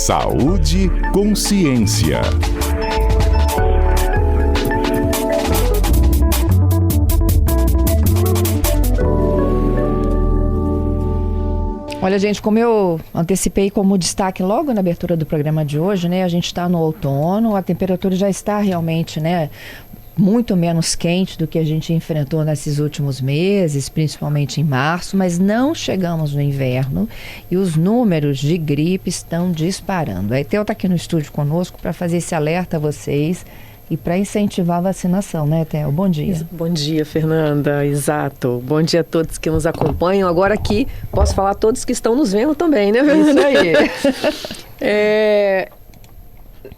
Saúde Consciência. Olha, gente, como eu antecipei como destaque logo na abertura do programa de hoje, né? A gente está no outono, a temperatura já está realmente, né, muito menos quente do que a gente enfrentou nesses últimos meses, principalmente em março, mas não chegamos no inverno e os números de gripe estão disparando. A Etel está aqui no estúdio conosco para fazer esse alerta a vocês e para incentivar a vacinação, né, Etel? Bom dia. Bom dia, Fernanda. Exato. Bom dia a todos que nos acompanham. Agora aqui, posso falar a todos que estão nos vendo também, né, Fernanda? Isso aí.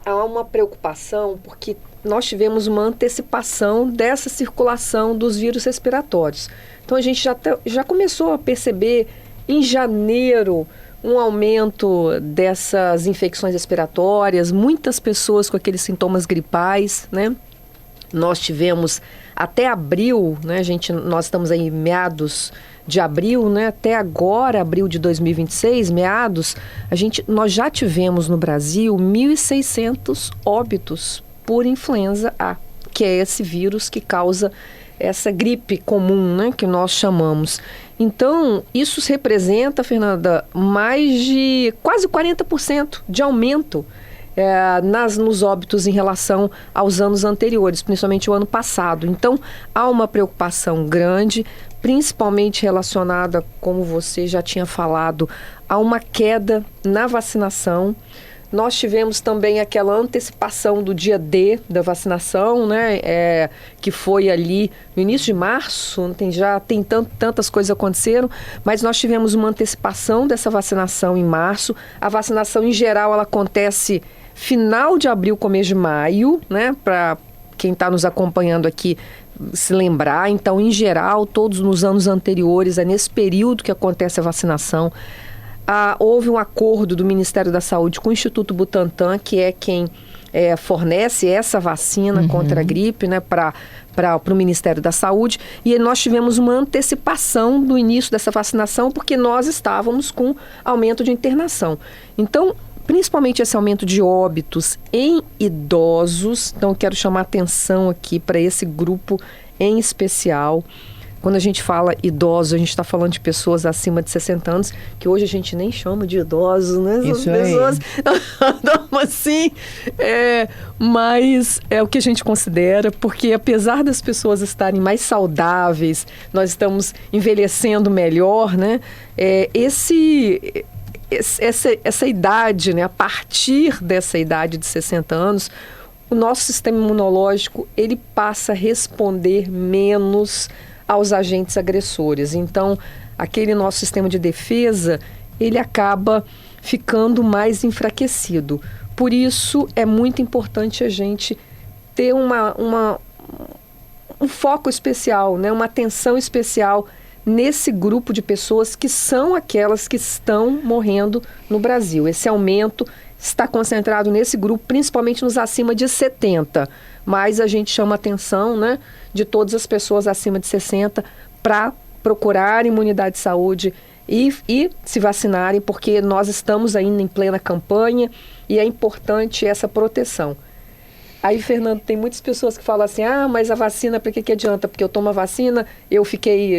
Há uma preocupação porque nós tivemos uma antecipação dessa circulação dos vírus respiratórios. Então, a gente já começou a perceber em janeiro um aumento dessas infecções respiratórias, muitas pessoas com aqueles sintomas gripais, né? Nós tivemos até abril, né, nós estamos aí em meados de abril, né, até agora, abril de 2026, meados, nós já tivemos no Brasil 1.600 óbitos por influenza A, que é esse vírus que causa essa gripe comum, né, que nós chamamos. Então, isso representa, Fernanda, mais de quase 40% de aumento nos óbitos em relação aos anos anteriores, principalmente o ano passado. Então, há uma preocupação grande, principalmente relacionada, como você já tinha falado, a uma queda na vacinação. Nós tivemos também aquela antecipação do dia D da vacinação, né? Que foi ali no início de março, tantas coisas aconteceram, mas nós tivemos uma antecipação dessa vacinação em março. A vacinação, em geral, ela acontece final de abril, começo de maio, né? Para quem está nos acompanhando aqui se lembrar. Então, em geral, todos nos anos anteriores, é nesse período que acontece a vacinação. Houve um acordo do Ministério da Saúde com o Instituto Butantan, que é quem fornece essa vacina contra a gripe, né, para o Ministério da Saúde. E nós tivemos uma antecipação do início dessa vacinação, porque nós estávamos com aumento de internação. Então, principalmente esse aumento de óbitos em idosos. Então, eu quero chamar atenção aqui para esse grupo em especial. Quando a gente fala idosos, a gente está falando de pessoas acima de 60 anos, que hoje a gente nem chama de idosos, né? Isso pessoas não, assim, mas é o que a gente considera, porque apesar das pessoas estarem mais saudáveis, nós estamos envelhecendo melhor, né? Essa idade, né? A partir dessa idade de 60 anos, o nosso sistema imunológico, ele passa a responder menos aos agentes agressores. Então, aquele nosso sistema de defesa, ele acaba ficando mais enfraquecido. Por isso, é muito importante a gente ter um foco especial, né? Uma atenção especial nesse grupo de pessoas que são aquelas que estão morrendo no Brasil. Esse aumento está concentrado nesse grupo, principalmente nos acima de 70. Mas a gente chama atenção, né, de todas as pessoas acima de 60 para procurar imunidade de saúde e se vacinarem, porque nós estamos ainda em plena campanha e é importante essa proteção. Aí, Fernando, tem muitas pessoas que falam assim, mas a vacina, para que adianta? Porque eu tomo a vacina, eu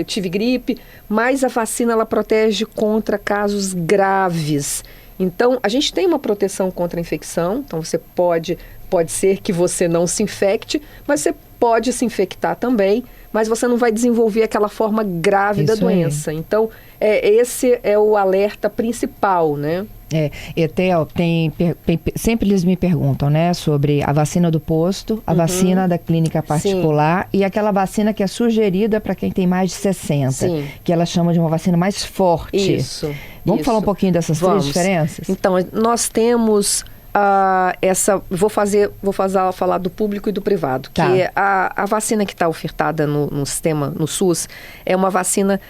tive gripe, mas a vacina, ela protege contra casos graves. Então, a gente tem uma proteção contra a infecção, então você pode ser que você não se infecte, mas você pode se infectar também, mas você não vai desenvolver aquela forma grave da doença. Então, esse é o alerta principal, né? Etel, sempre eles me perguntam, né, sobre a vacina do posto, a vacina da clínica particular. Sim. E aquela vacina que é sugerida para quem tem mais de 60, Sim. que ela chama de uma vacina mais forte. Isso. Vamos falar um pouquinho dessas três diferenças? Então, nós temos vou falar do público e do privado, tá. Que a vacina que está ofertada no sistema, no SUS, é uma vacina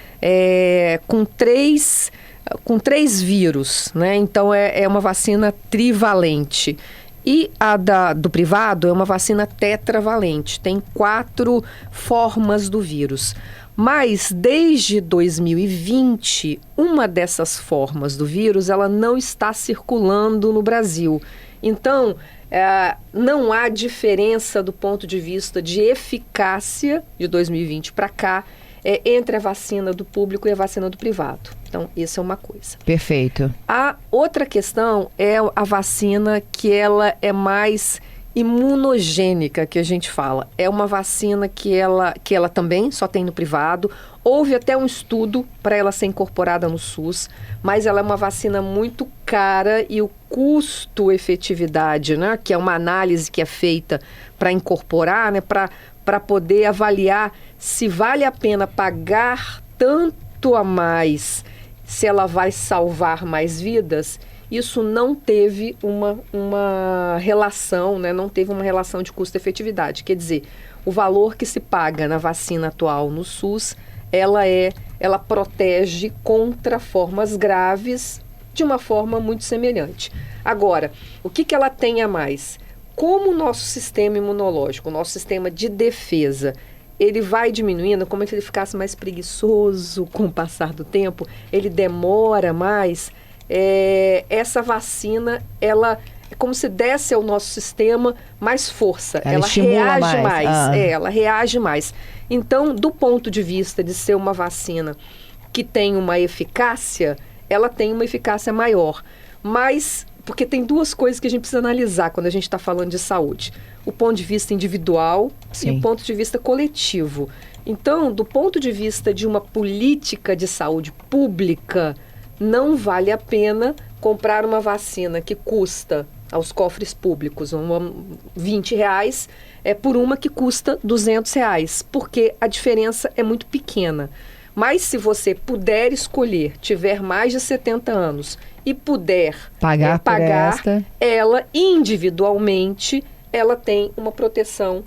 com três vírus, né? Então é uma vacina trivalente. E a do privado é uma vacina tetravalente, tem 4 formas do vírus. Mas desde 2020, uma dessas formas do vírus, ela não está circulando no Brasil. Então, não há diferença do ponto de vista de eficácia de 2020 para cá entre a vacina do público e a vacina do privado. Então, isso é uma coisa. Perfeito. A outra questão é a vacina que ela é mais imunogênica, que a gente fala. É uma vacina que ela também só tem no privado. Houve até um estudo para ela ser incorporada no SUS, mas ela é uma vacina muito cara e o custo-efetividade, né, que é uma análise que é feita para incorporar, né, para poder avaliar se vale a pena pagar tanto a mais, se ela vai salvar mais vidas. Isso não teve uma relação, né? Não teve uma relação de custo-efetividade. Quer dizer, o valor que se paga na vacina atual no SUS, ela protege contra formas graves de uma forma muito semelhante. Agora, o que ela tem a mais? Como o nosso sistema imunológico, o nosso sistema de defesa, ele vai diminuindo, como se ele ficasse mais preguiçoso com o passar do tempo, ele demora mais. Essa vacina, ela é como se desse ao nosso sistema mais força. Ela reage mais. Ela reage mais. Então, do ponto de vista de ser uma vacina que tem uma eficácia, ela tem uma eficácia maior. Mas, porque tem duas coisas que a gente precisa analisar quando a gente está falando de saúde. O ponto de vista individual e o ponto de vista coletivo. Então, do ponto de vista de uma política de saúde pública, não vale a pena comprar uma vacina que custa aos cofres públicos R$20 por uma que custa R$200, porque a diferença é muito pequena. Mas se você puder escolher, tiver mais de 70 anos e puder pagar ela individualmente, ela tem uma proteção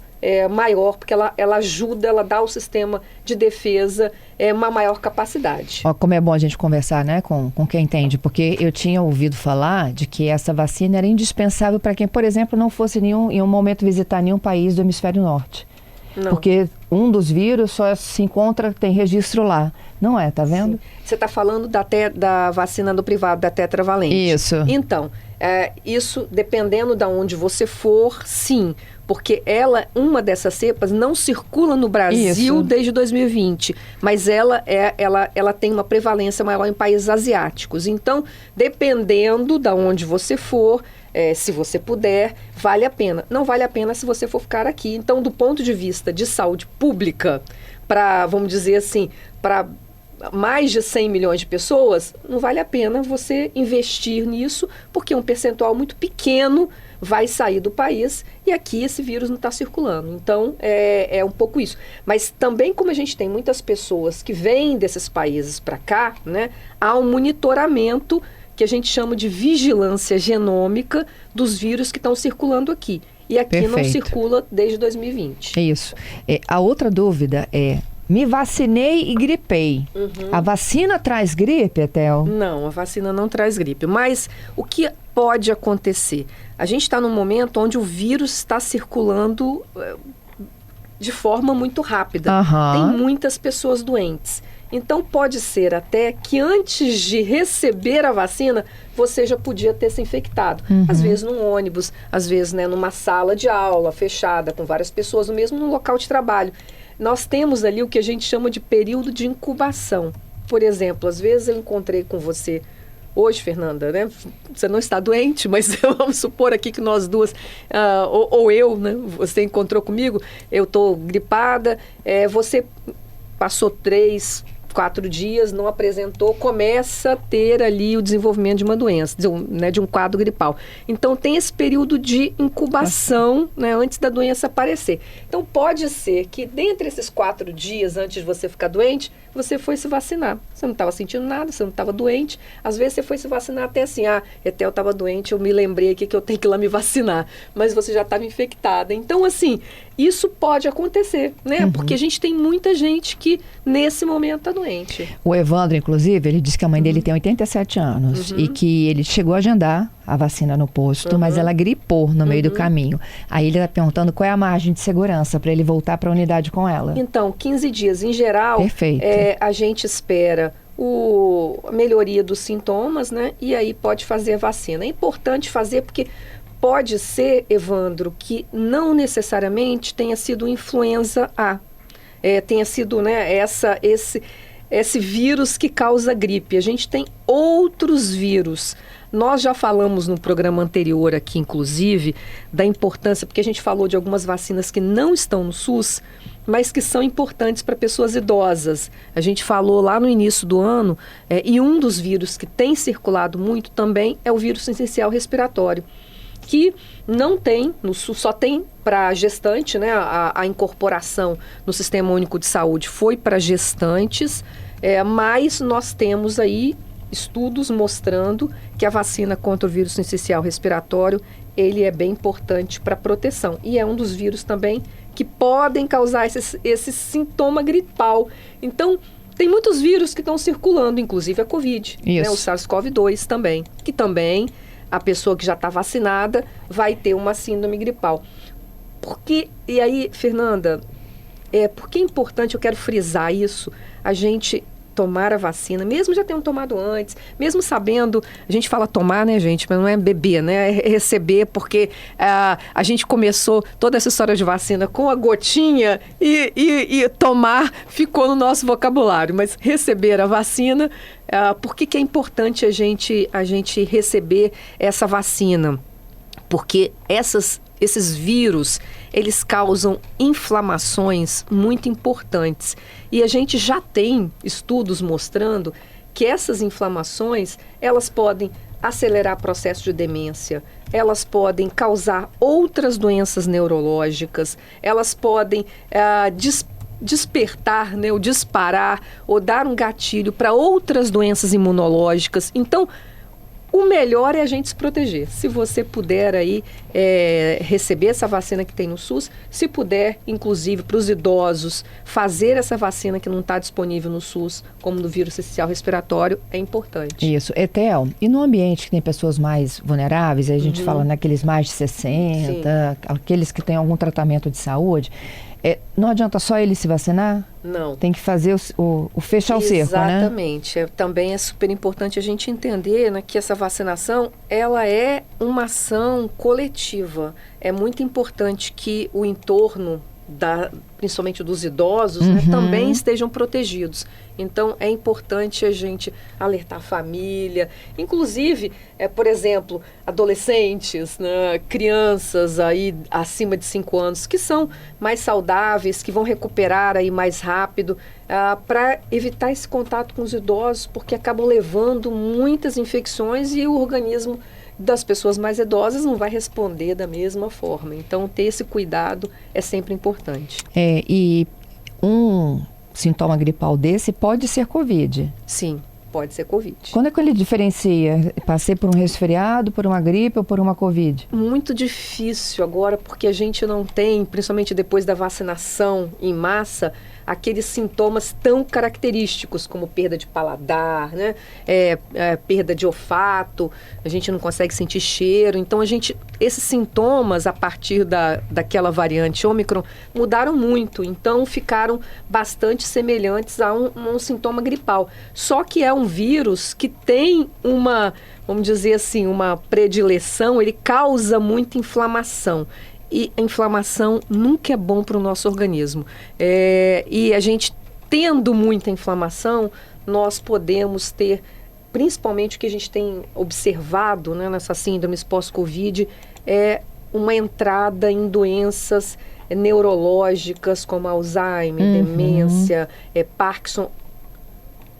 maior, porque ela ajuda, ela dá ao sistema de defesa uma maior capacidade. Ó, como é bom a gente conversar, né, com quem entende, porque eu tinha ouvido falar de que essa vacina era indispensável para quem, por exemplo, não fosse em um momento visitar nenhum país do hemisfério norte. Não. Porque um dos vírus só se encontra, tem registro lá. Não é, tá vendo? Sim. Você está falando da vacina do privado, da tetravalente. Isso. Então, isso dependendo de onde você for, sim. Porque uma dessas cepas não circula no Brasil desde 2020. Mas ela tem uma prevalência maior em países asiáticos. Então, dependendo de onde você for, se você puder, vale a pena. Não vale a pena se você for ficar aqui. Então, do ponto de vista de saúde pública, para, vamos dizer assim, para mais de 100 milhões de pessoas, não vale a pena você investir nisso, porque um percentual muito pequeno vai sair do país e aqui esse vírus não está circulando. Então, é um pouco isso. Mas também, como a gente tem muitas pessoas que vêm desses países para cá, né, há um monitoramento que a gente chama de vigilância genômica dos vírus que estão circulando aqui. E aqui não circula desde 2020. É isso. A outra dúvida é, me vacinei e gripei. A vacina traz gripe, Etel? Não, a vacina não traz gripe. Mas o que pode acontecer? A gente está num momento onde o vírus está circulando de forma muito rápida. Tem muitas pessoas doentes. Então, pode ser até que antes de receber a vacina, você já podia ter se infectado. Às vezes num ônibus, às vezes numa sala de aula fechada, com várias pessoas, ou mesmo no local de trabalho. Nós temos ali o que a gente chama de período de incubação. Por exemplo, às vezes eu encontrei com você hoje, Fernanda, né? Você não está doente, mas vamos supor aqui que nós duas, ou eu, né? Você encontrou comigo, eu estou gripada, você passou 3, 4 dias, não apresentou, começa a ter ali o desenvolvimento de uma doença, de um quadro gripal. Então, tem esse período de incubação, né, antes da doença aparecer. Então, pode ser que, dentre esses 4 dias antes de você ficar doente, você foi se vacinar. Você não estava sentindo nada, você não estava doente. Às vezes, você foi se vacinar até assim, Etel estava doente, eu me lembrei aqui que eu tenho que ir lá me vacinar. Mas você já estava infectada. Então, assim, isso pode acontecer, né? Porque a gente tem muita gente que, nesse momento, está doente. O Evandro, inclusive, ele disse que a mãe dele tem 87 anos e que ele chegou a agendar a vacina no posto, mas ela gripou no meio do caminho. Aí ele está perguntando qual é a margem de segurança para ele voltar para a unidade com ela. Então, 15 dias. Em geral, Perfeito. A gente espera a melhoria dos sintomas, né? E aí pode fazer a vacina. É importante fazer porque pode ser, Evandro, que não necessariamente tenha sido influenza A. Tenha sido, né, esse vírus que causa gripe. A gente tem outros vírus. Nós já falamos no programa anterior aqui, inclusive, da importância, porque a gente falou de algumas vacinas que não estão no SUS, mas que são importantes para pessoas idosas. A gente falou lá no início do ano, e um dos vírus que tem circulado muito também é o vírus essencial respiratório, que não tem no SUS, só tem para gestante, né? A incorporação no Sistema Único de Saúde foi para gestantes, mas nós temos aí estudos mostrando que a vacina contra o vírus essencial respiratório, ele é bem importante para proteção. E é um dos vírus também que podem causar esse sintoma gripal. Então, tem muitos vírus que estão circulando, inclusive a Covid, né? O SARS-CoV-2 também, que também a pessoa que já está vacinada vai ter uma síndrome gripal. E aí, Fernanda, porque é importante, eu quero frisar isso, a gente tomar a vacina, mesmo já tendo tomado antes, mesmo sabendo, a gente fala tomar, né, gente, mas não é beber, né, é receber, porque a gente começou toda essa história de vacina com a gotinha e tomar ficou no nosso vocabulário, mas receber a vacina, por que é importante a gente receber essa vacina? Porque esses vírus, eles causam inflamações muito importantes. E a gente já tem estudos mostrando que essas inflamações, elas podem acelerar o processo de demência, elas podem causar outras doenças neurológicas, elas podem despertar, né, ou disparar, ou dar um gatilho para outras doenças imunológicas. Então, o melhor é a gente se proteger. Se você puder aí receber essa vacina que tem no SUS, se puder, inclusive, para os idosos, fazer essa vacina que não está disponível no SUS, como no vírus essencial respiratório, é importante. Isso. Etel, e no ambiente que tem pessoas mais vulneráveis, aí a gente fala naqueles mais de 60, sim, aqueles que têm algum tratamento de saúde, não adianta só ele se vacinar? Não. Tem que fazer o fechar o cerco, né? Exatamente. Também é super importante a gente entender, né, que essa vacinação, ela é uma ação coletiva. É muito importante que o entorno, principalmente dos idosos, né, também estejam protegidos. Então, é importante a gente alertar a família, inclusive, por exemplo, adolescentes, né, crianças aí acima de 5 anos, que são mais saudáveis, que vão recuperar aí mais rápido, para evitar esse contato com os idosos, porque acabam levando muitas infecções e o organismo das pessoas mais idosas não vai responder da mesma forma. Então, ter esse cuidado é sempre importante. E um sintoma gripal desse pode ser Covid. Sim, pode ser Covid. Quando é que ele diferencia? Passei por um resfriado, por uma gripe ou por uma Covid? Muito difícil agora, porque a gente não tem, principalmente depois da vacinação em massa, aqueles sintomas tão característicos como perda de paladar, né? Perda de olfato, a gente não consegue sentir cheiro. Então, esses sintomas, a partir daquela variante Ômicron, mudaram muito. Então, ficaram bastante semelhantes a um sintoma gripal. Só que é um vírus que tem vamos dizer assim, uma predileção, ele causa muita inflamação. E a inflamação nunca é bom para o nosso organismo. E a gente, tendo muita inflamação, nós podemos ter, principalmente o que a gente tem observado, né, nessas síndromes pós-Covid, uma entrada em doenças neurológicas como Alzheimer, demência, Parkinson,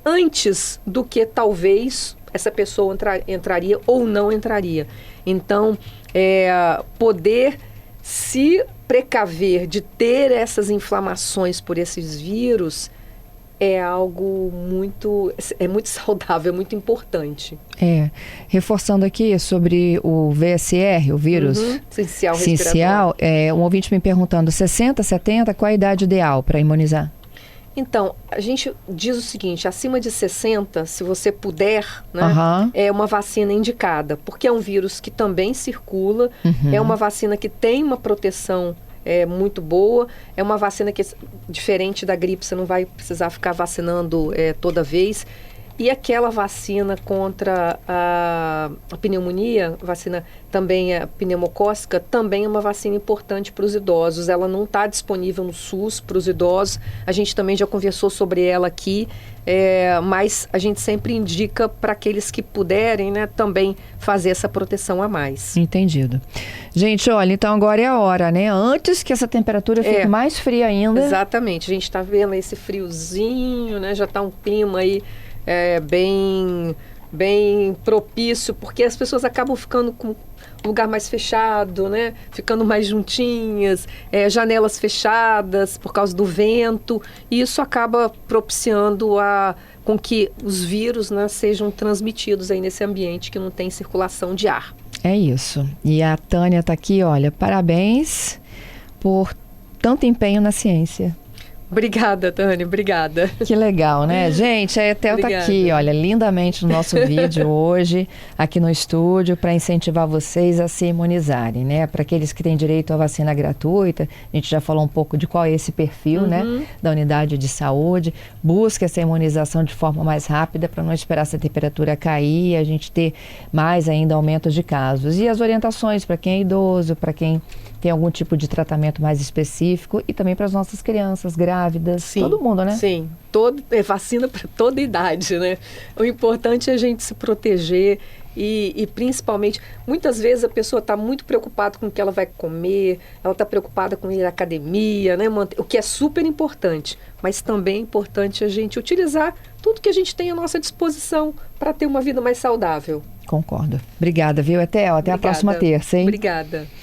antes do que talvez essa pessoa entraria ou não entraria. Então, poder se precaver de ter essas inflamações por esses vírus é algo muito saudável, é muito importante. Reforçando aqui sobre o VSR, o vírus essencial, um ouvinte me perguntando, 60, 70, qual a idade ideal para imunizar? Então, a gente diz o seguinte, acima de 60, se você puder, né, Aham. é uma vacina indicada, porque é um vírus que também circula, é uma vacina que tem uma proteção muito boa, é uma vacina que, diferente da gripe, você não vai precisar ficar vacinando toda vez. E aquela vacina contra a pneumonia, vacina também pneumocócica, também é uma vacina importante para os idosos. Ela não está disponível no SUS para os idosos. A gente também já conversou sobre ela aqui, mas a gente sempre indica para aqueles que puderem, né, também fazer essa proteção a mais. Entendido. Gente, olha, então agora é a hora, né? Antes que essa temperatura fique mais fria ainda. Exatamente. A gente está vendo esse friozinho, né? Já está um clima aí bem propício, porque as pessoas acabam ficando com um lugar mais fechado, né? Ficando mais juntinhas, janelas fechadas por causa do vento, e isso acaba propiciando com que os vírus, né, sejam transmitidos aí nesse ambiente que não tem circulação de ar. É isso. E a Tânia está aqui, olha, parabéns por tanto empenho na ciência. Obrigada, Tânia, obrigada. Que legal, né? Gente, a Etel tá aqui, olha, lindamente no nosso vídeo hoje, aqui no estúdio, para incentivar vocês a se imunizarem, né? Para aqueles que têm direito à vacina gratuita, a gente já falou um pouco de qual é esse perfil, né? Da unidade de saúde. Busque essa imunização de forma mais rápida para não esperar essa temperatura cair e a gente ter mais ainda aumentos de casos. E as orientações para quem é idoso, para quem tem algum tipo de tratamento mais específico e também para as nossas crianças grávidas, sim, todo mundo, né? Sim, vacina para toda idade, né? O importante é a gente se proteger e principalmente, muitas vezes a pessoa está muito preocupada com o que ela vai comer, ela está preocupada com ir à academia, né? O que é super importante, mas também é importante a gente utilizar tudo que a gente tem à nossa disposição para ter uma vida mais saudável. Concordo. Obrigada, viu, Etel? Até a próxima terça, hein? Obrigada.